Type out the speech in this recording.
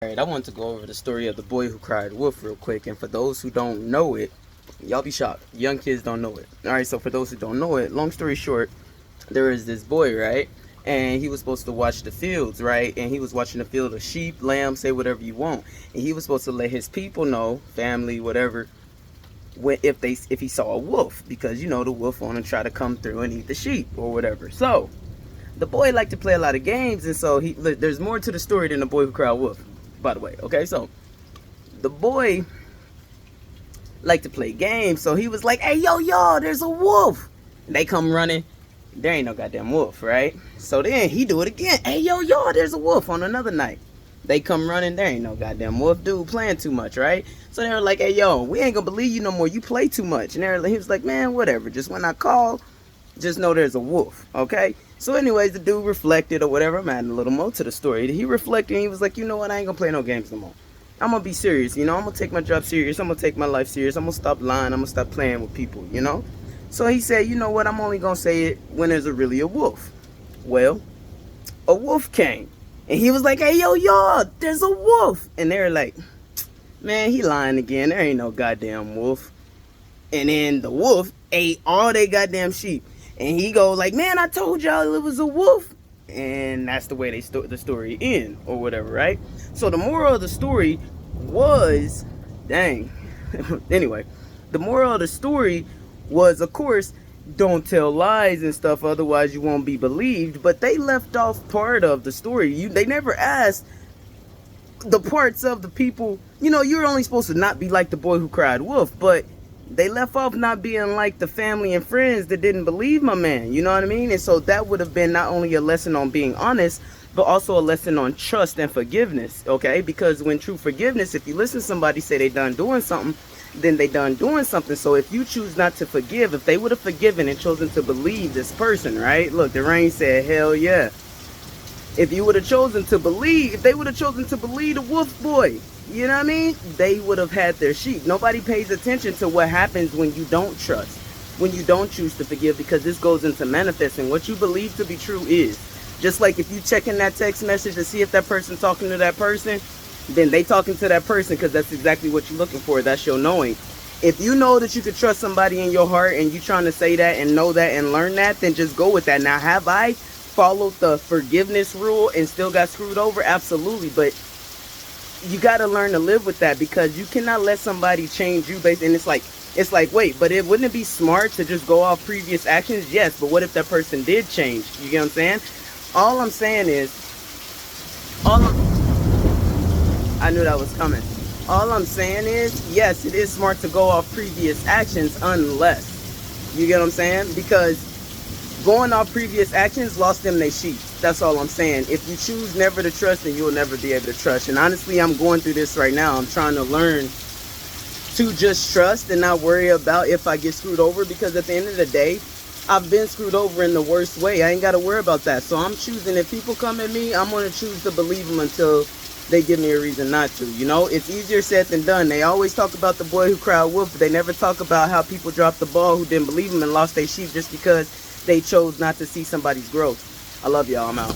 Alright, I want to go over the story of the boy who cried wolf real quick, and for those who don't know it, y'all be shocked. Young kids don't know it. Alright, so for those who don't know it, long story short, there is this boy, right? And he was supposed to watch the fields, right? And he was watching the field of sheep, lamb, say whatever you want. And he was supposed to let his people know, family, whatever, if he saw a wolf, because the wolf want to try to come through and eat the sheep or whatever. So the boy liked to play a lot of games, and so there's more to the story than the boy who cried wolf, by the way. Okay, so the boy liked to play games, so he was like, hey, yo, there's a wolf. And they come running. There ain't no goddamn wolf, right? So then he do it again. Hey, yo, there's a wolf on another night. They come running. There ain't no goddamn wolf. Dude playing too much, right? So they were like, hey, yo, we ain't gonna believe you no more. You play too much. And he was like, man, whatever. Just when I call, just know there's a wolf, okay? So anyways, the dude reflected or whatever. I'm adding a little more to the story. He reflected and he was like, you know what? I ain't gonna play no games no more. I'm gonna be serious, I'm gonna take my job serious. I'm gonna take my life serious. I'm gonna stop lying. I'm gonna stop playing with people. So he said, you know what? I'm only gonna say it when there's really a wolf. Well, a wolf came. And he was like, hey, yo, there's a wolf. And they were like, man, he lying again. There ain't no goddamn wolf. And then the wolf ate all they goddamn sheep. And he goes like, man, I told y'all it was a wolf. And that's the way the story end or whatever, right? So the moral of the story was, dang. Anyway, the moral of the story was, of course, don't tell lies and stuff, otherwise you won't be believed. But they left off part of the story. They never asked the parts of the people. You're only supposed to not be like the boy who cried wolf, but they left off not being like the family and friends that didn't believe my man. You know what I mean? And so that would have been not only a lesson on being honest, but also a lesson on trust and forgiveness, okay? Because when true forgiveness, if you listen to somebody say they done doing something, then they done doing something. So if you choose not to forgive, if they would have forgiven and chosen to believe this person, right? Look, the rain said, hell yeah. If you would have chosen to believe, if they would have chosen to believe the wolf boy, you know what I mean? They would have had their sheep. Nobody pays attention to what happens when you don't trust, when you don't choose to forgive, because this goes into manifesting. What you believe to be true is. Just like if you check in that text message to see if that person talking to that person, then they talking to that person because that's exactly what you're looking for. That's your knowing. If you know that you could trust somebody in your heart and you trying to say that and know that and learn that, then just go with that. Now, have I followed the forgiveness rule and still got screwed over? Absolutely. But you got to learn to live with that, because you cannot let somebody change you based. And it's like, wait, but wouldn't it be smart to just go off previous actions? Yes, but what if that person did change? You get what I'm saying? All I'm saying is, I knew that was coming. All I'm saying is, yes, it is smart to go off previous actions, unless, you get what I'm saying? Because going off previous actions lost them their sheep. That's all I'm saying. If you choose never to trust, then you'll never be able to trust. And honestly, I'm going through this right now. I'm trying to learn to just trust and not worry about if I get screwed over, because at the end of the day, I've been screwed over in the worst way. I ain't got to worry about that. So I'm choosing, if people come at me, I'm going to choose to believe them until they give me a reason not to. It's easier said than done. They always talk about the boy who cried wolf, but they never talk about how people dropped the ball who didn't believe them and lost their sheep just because they chose not to see somebody's growth. I love y'all. I'm out.